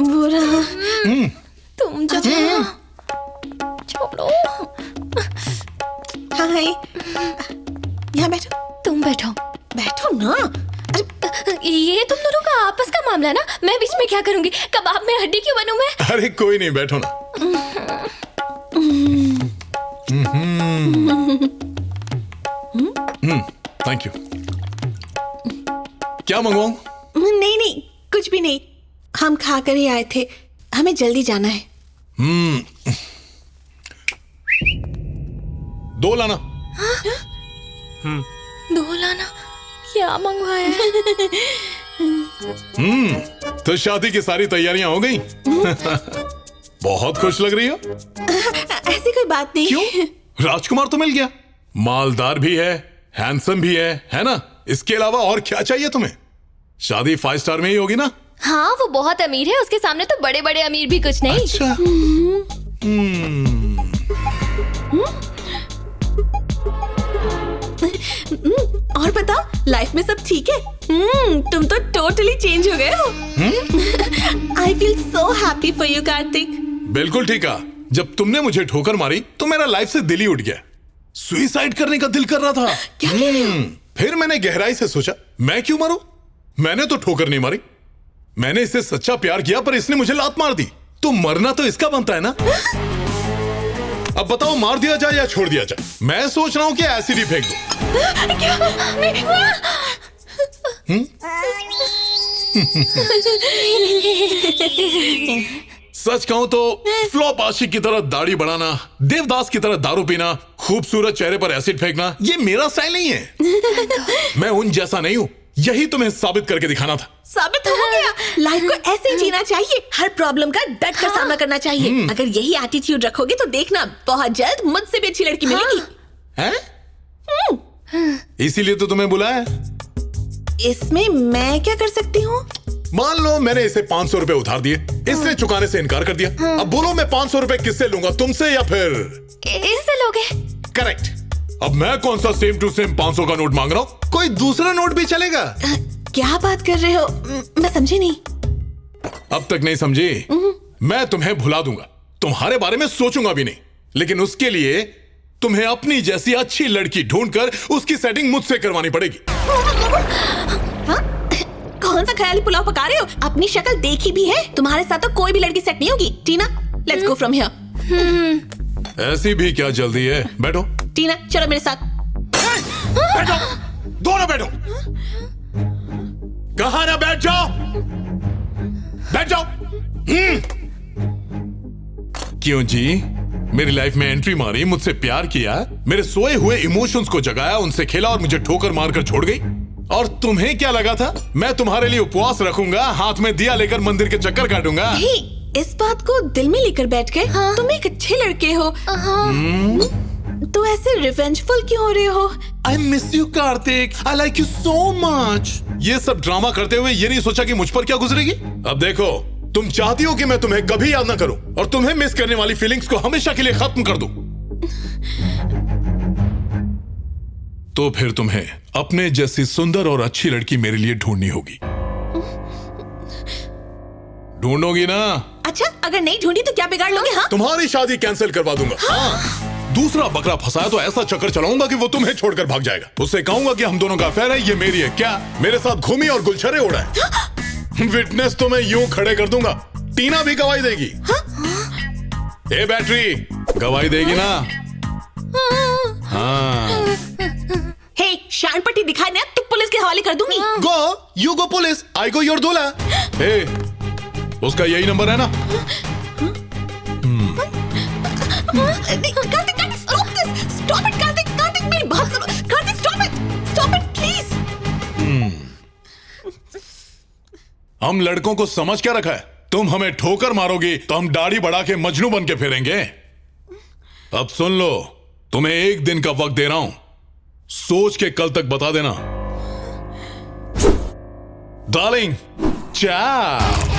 बुरा तुम जाओ, छोड़ो। हाय, यहाँ बैठो। तुम बैठो। बैठो ना। ये तुम दोनों का आपस का मामला ना, मैं बीच में क्या करूंगी? कबाब में हड्डी क्यों बनूं मैं? अरे कोई नहीं, बैठो ना। Thank you. क्या मंगवाऊं? नहीं नहीं, कुछ भी नहीं, हम खाकर ही आए थे, हमें जल्दी जाना है। 2 लाना। 2 लाना? क्या मंगवाया? तो शादी की सारी तैयारियां हो गई? बहुत खुश लग रही हो। ऐसी कोई बात नहीं। क्यों? राजकुमार तो मिल गया, मालदार भी है, हैंडसम भी है ना? इसके अलावा और क्या चाहिए तुम्हें? शादी 5 स्टार में ही होगी ना? हाँ, वो बहुत अमीर है, उसके सामने तो बड़े बड़े अमीर भी कुछ नहीं। अच्छा। और बताओ, लाइफ में सब ठीक है? तुम तो टोटली चेंज हो गए हो। I feel so happy for you Kartik. बिल्कुल ठीक है। जब तुमने मुझे ठोकर मारी तो मेरा लाइफ से दिल ही उठ गया, सुसाइड करने का दिल कर रहा था। क्या कह रहे हो? फिर मैंने गहराई से सोचा, मैं क्यों मरूं? मैंने तो ठोकर नहीं मारी, मैंने इससे सच्चा प्यार किया, पर इसने मुझे लात मार दी। तो मरना तो इसका बनता है ना। अब बताओ, मार दिया जाए या छोड़ दिया जाए? मैं सोच रहा हूं कि एसिड ही फेंक दूं। क्या? नहीं हुआ। सच कहूं तो फ्लॉप आशिक की तरह दाढ़ी बढ़ाना, देवदास की तरह दारू पीना, खूबसूरत चेहरे पर एसिड फेंकना, ये मेरा स्टाइल नहीं है। मैं उन जैसा नहीं हूं, यही तुम्हें साबित करके दिखाना था। साबित हो गया। लाइफ को ऐसे ही जीना चाहिए, हर प्रॉब्लम का डट कर सामना करना चाहिए। अगर यही एटीट्यूड रखोगे तो देखना, बहुत जल्द मुझसे भी अच्छी लड़की मिलेगी। हैं? इसीलिए तो तुम्हें बुलाया। इसमें मैं क्या कर सकती हूँ? मान लो मैंने इसे 500 रुपए उधार दिए, इसने चुकाने से इनकार कर दिया। अब बोलो, मैं 500 रुपए किससे लूंगा, तुमसे या फिर इससे लोगे? करेक्ट। अब मैं कौन सा सेम टू सेम 500 का नोट मांग रहा हूँ? कोई दूसरा नोट भी चलेगा। क्या बात कर रहे हो? मैं समझी नहीं। अब तक नहीं समझी? मैं तुम्हें भुला दूंगा, तुम्हारे बारे में सोचूंगा भी नहीं, लेकिन उसके लिए तुम्हें अपनी जैसी अच्छी लड़की ढूंढकर उसकी सेटिंग मुझसे करवानी पड़ेगी। हाँ? कौन सा ख्याली पुलाव पका रहे हो? अपनी शक्ल देखी भी है, तुम्हारे साथ तो कोई भी लड़की सेट नहीं होगी। टीना, लेट्स गो फ्रॉम हियर। ऐसी भी क्या जल्दी है? बैठो। टीना, चलो मेरे साथ। बैठो, दोनों बैठो। कहा ना बैठ जाओ, बैठ जाओ। क्यों जी, मेरी लाइफ में एंट्री मारी, मुझसे प्यार किया, मेरे सोए हुए इमोशंस को जगाया, उनसे खेला और मुझे ठोकर मारकर छोड़ गई। और तुम्हें क्या लगा था मैं तुम्हारे लिए उपवास रखूंगा, हाथ में दिया लेकर मंदिर के चक्कर काटूंगा? इस बात को दिल में लेकर बैठ गए। हाँ? तुम एक अच्छे लड़के हो। तो ऐसे रिवेंजफुल क्यों हो रहे हो? I miss you Kartik, I like you so much। ये सब ड्रामा करते हुए ये नहीं सोचा कि मुझ पर क्या गुजरेगी? अब देखो, तुम चाहती हो कि मैं तुम्हें कभी याद ना करूं और तुम्हें मिस करने वाली फीलिंग्स को हमेशा के लिए खत्म कर दूं। तो फिर तुम्हें अपने जैसी सुंदर और अच्छी लड़की मेरे लिए ढूंढनी होगी। ढूंढोगी ना? अच्छा, अगर नहीं ढूंढी तो क्या बिगाड़ लोगे? हाँ? तुम्हारी शादी कैंसिल करवा दूंगा। हाँ? दूसरा बकरा फंसाया तो ऐसा चक्कर चलाऊंगा कि वो तुम्हें छोड़कर भाग जाएगा। उससे कहूंगा कि हम दोनों का अफेयर है, ये मेरी है, क्या मेरे साथ घूमी और गुलछरे उड़ाए। विटनेस तो मैं यूं खड़े कर दूंगा, टीना भी गवाही देगी। ए बैटरी, गवाही देगी ना? हाँ। हे, शान पट्टी दिखाई ना तो पुलिस के हवाले कर दूंगी। Go, you go police, I go your दूल्हा। हे, उसका यही नंबर है ना? Kartik, stop this, stop it Kartik, मेरी बात सुनो, कार्तिक स्टॉप इट प्लीज। हम लड़कों को समझ क्या रखा है? तुम हमें ठोकर मारोगी तो हम दाढ़ी बढ़ा के मजनू बन के फिरेंगे। अब सुन लो, तुम्हें 1 दिन का वक्त दे रहा हूं, सोच के कल तक बता देना। डार्लिंग, चाओ।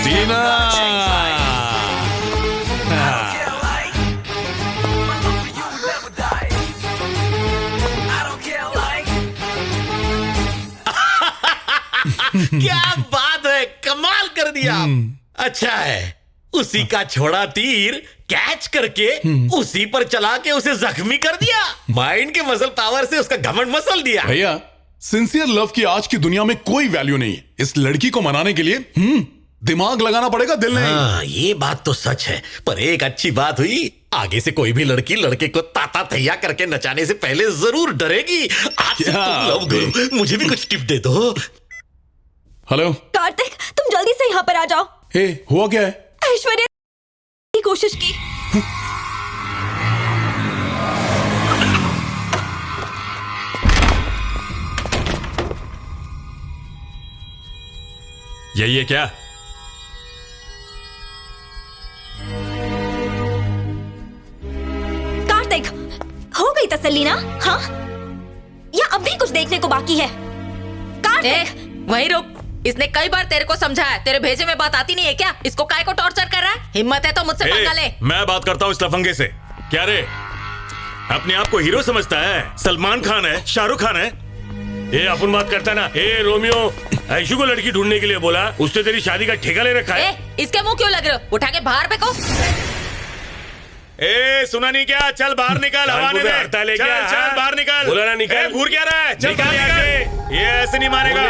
टीना। क्या बात है, कमाल कर दिया। अच्छा है, उसी का छोड़ा तीर कैच करके उसी पर चला के उसे जख्मी कर दिया। माइंड के मसल पावर से उसका घमंड मसल दिया। भैया, सिंसियर लव की आज की दुनिया में कोई वैल्यू नहीं है। इस लड़की को मनाने के लिए दिमाग लगाना पड़ेगा, दिल नहीं। हाँ, ये बात तो सच है, पर एक अच्छी बात हुई, आगे से कोई भी लड़की लड़के को ताता तैया करके नचाने से पहले जरूर डरेगी। आज से तुम लव गुरु, मुझे भी कुछ टिप दे दो। हेलो कार्तिक, तुम जल्दी से यहाँ पर आ जाओ। हे, हुआ क्या है? ऐश्वर्या की कोशिश की। यही है क्या? कार्तिक, हो गई तसल्ली ना? हाँ, या अब भी कुछ देखने को बाकी है? कार्तिक, वहीं रुक। इसने कई बार तेरे को समझाया, तेरे भेजे में बात आती नहीं है क्या? इसको काय को टॉर्चर कर रहा है? हिम्मत है तो मुझसे पंगा ले। मैं बात करता हूँ इस लफंगे से। क्या रे, अपने आप को हीरो समझता है? सलमान खान है, शाहरुख खान है? ये अपन बात करता है ना। ए रोमियो, ऐशु को लड़की ढूंढने के लिए बोला, उसने तेरी शादी का ठेका ले रखा है। इसके मुंह क्यों लग रहे हो? उठा के बाहर फेंको। ए सुना नहीं क्या? चल बाहर निकल, हवा ने दे। चल बाहर निकल। बोला ना निकल। घूर क्या रहा है? चल बाहर निकल। ये ऐसे नहीं मानेगा।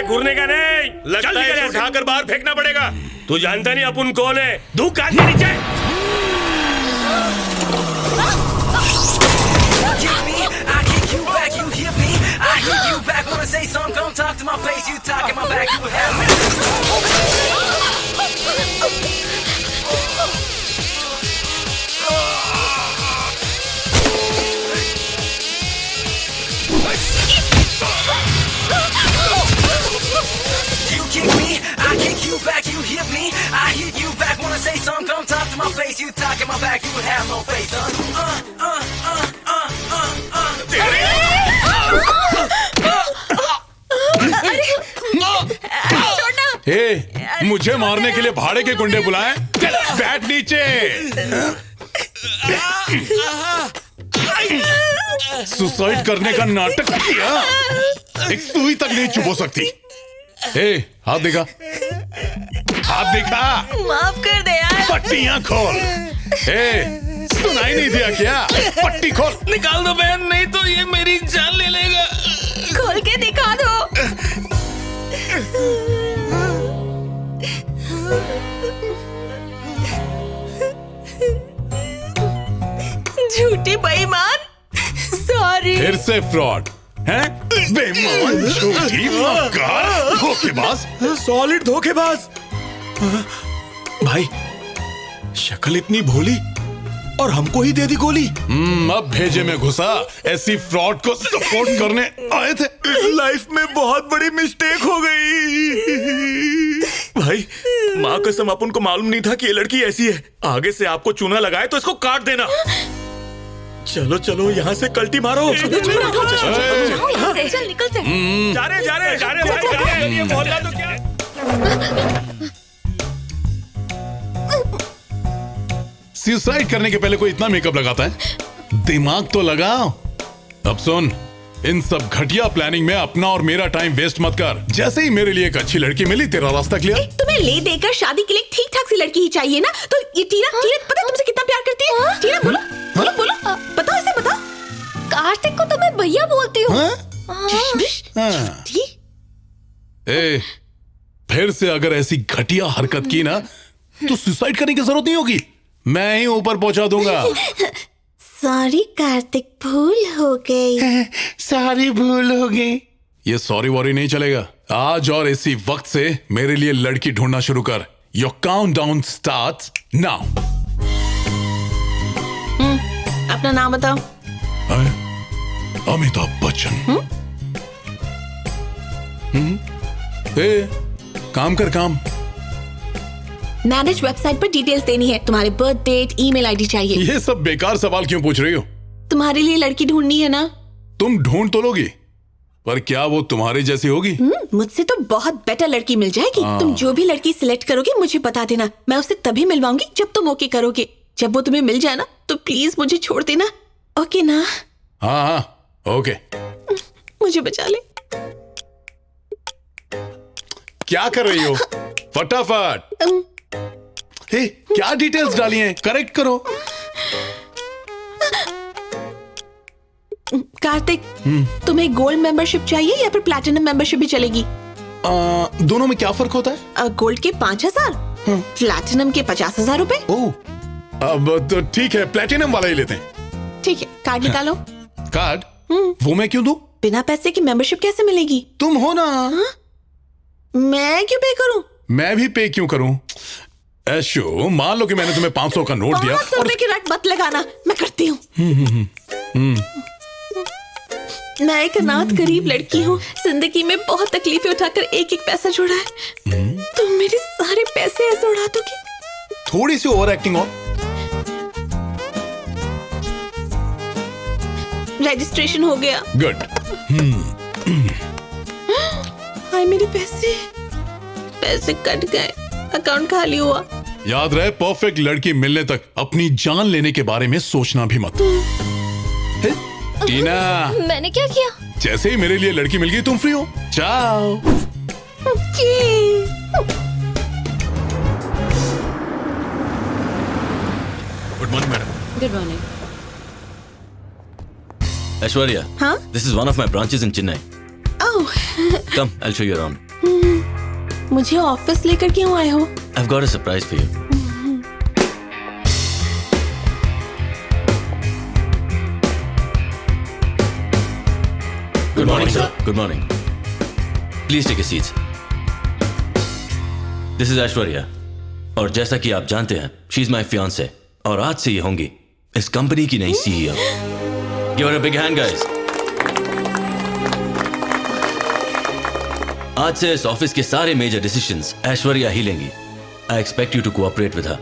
घूरने का नहीं, लगता है इसे उठाकर बाहर फेंकना पड़ेगा। तू जानता नहीं अपन कौन है? धूप काट के नीचे। मुझे मारने के लिए भाड़े के गुंडे बुलाए? बैठ नीचे। सुसाइड करने का नाटक किया, एक सुई तक नहीं चुप हो सकती। हाथ दिखा, हाथ दिखा। माफ कर दे यार। पट्टियां खोल। सुनाई नहीं दिया क्या? पट्टी खोल। निकाल दो बहन, नहीं तो ये मेरी जान ले लेगा। खोल के दिखा दो। झूठी बेईमान, सॉरी। फिर से फ्रॉड है? बेईमान, झूठी, मक्कार, धोखेबाज, सॉलिड धोखेबाज। भाई, शक्ल इतनी भोली और हमको ही दे दी गोली। अब भेजे में घुसा, ऐसी फ्रॉड को सपोर्ट करने आए थे। लाइफ में बहुत बड़ी मिस्टेक हो गई। भाई, माँ कसम, अपन को मालूम नहीं था कि ये लड़की ऐसी है। आगे से आपको चूना लगाए तो इसको काट देना। चलो चलो, यहाँ से कल्टी मारो। चल निकलते। जा रहे भाई, ये मोहल्ला तो क्या। सुसाइड करने के पहले कोई इतना मेकअप लगाता है? दिमाग तो लगाओ। अब सुन, इन सब घटिया प्लानिंग में अपना और मेरा टाइम वेस्ट मत कर। जैसे ही मेरे लिए एक अच्छी लड़की मिली, तेरा रास्ता क्लियर। तुम्हें ले देकर शादी के लिए ठीक ठाक सी लड़की ही चाहिए ना? तो ये टीना पता है तुमसे कितना प्यार करती है? टीना बोलो बोलो बोलो, बताओ इसे, बताओ। कार्तिक को तो मैं भैया बोलती हूँ। फिर से अगर ऐसी घटिया हरकत की ना, तो सुसाइड करने की जरूरत नहीं होगी, मैं ही ऊपर पहुंचा दूंगा। सॉरी कार्तिक, भूल हो गई। सारी भूल हो गई। ये सॉरी वॉरी नहीं चलेगा। आज और इसी वक्त से मेरे लिए लड़की ढूंढना शुरू कर। Your countdown starts now. अपना नाम बताओ। अमिताभ बच्चन। काम कर काम। मैनेज वेबसाइट पर डिटेल्स देनी है। तुम्हारे बर्थ डेट, ईमेल आईडी चाहिए। ये सब बेकार सवाल क्यों पूछ रही हो? तुम्हारे लिए लड़की ढूंढनी है ना? तुम ढूंढ तो लोगी, पर क्या वो तुम्हारी जैसी होगी? मुझसे तो बहुत बेटर लड़की मिल जाएगी। तुम जो भी लड़की सिलेक्ट करोगे मुझे बता देना। मैं उससे तभी मिलवाऊंगी जब तुम ओके करोगे। जब वो तुम्हें मिल जाए ना, तो प्लीज मुझे छोड़ देना। ओके ना? हाँ ओके। मुझे बचा ले। क्या कर रही हो? फटाफट। हे, क्या डिटेल्स डाली हैं? करेक्ट करो। कार्तिक, तुम्हें गोल्ड मेंबरशिप चाहिए या फिर प्लैटिनम मेंबरशिप भी चलेगी? दोनों में क्या फर्क होता है? गोल्ड के 5,000, प्लैटिनम के 50,000 रुपए। ओह, अब तो ठीक है, प्लैटिनम वाला ही लेते हैं। ठीक है, कार्ड निकालो। कार्ड? वो मैं क्यों दूं? बिना पैसे की मेंबरशिप कैसे मिलेगी? तुम हो ना। मैं क्यों पे करूं? मैं भी पे क्यों करूं? ऐशो, मान लो कि मैंने तुम्हें 500 का नोट दिया 500 रुपए की रट मत लगाना, मैं करती हूँ। मैं एक अनाथ गरीब लड़की हूँ, जिंदगी में बहुत तकलीफें उठाकर एक एक पैसा जोड़ा है। तुम मेरे सारे पैसे ऐसे उड़ा दोगे? थोड़ी सी ओवर एक्टिंग और। रजिस्ट्रेशन हो गया। गुड। हाय, मेरे पैसे कट गए, अकाउंट खाली हुआ। याद रहे, परफेक्ट लड़की मिलने तक अपनी जान लेने के बारे में सोचना भी मत। हे, टीना, मैंने क्या किया? जैसे ही मेरे लिए लड़की मिल गई तुम फ्री हो। चाओ। Good morning madam. Good morning. Aishwarya, Huh? this is one of my branches in Chennai. Oh, Come, I'll show you around. मुझे ऑफिस लेकर क्यों आए हो? I've got a surprise for you. Good morning, sir. Good morning. Please take a seat. This is Aishwarya. और जैसा कि आप जानते हैं, she is my fiancée. और आज से ये होंगी इस कंपनी की नई CEO. Give her a big hand, guys. आज से इस ऑफिस के सारे मेजर डिसीजंस ऐश्वर्या ही लेंगी. I expect you to cooperate with her.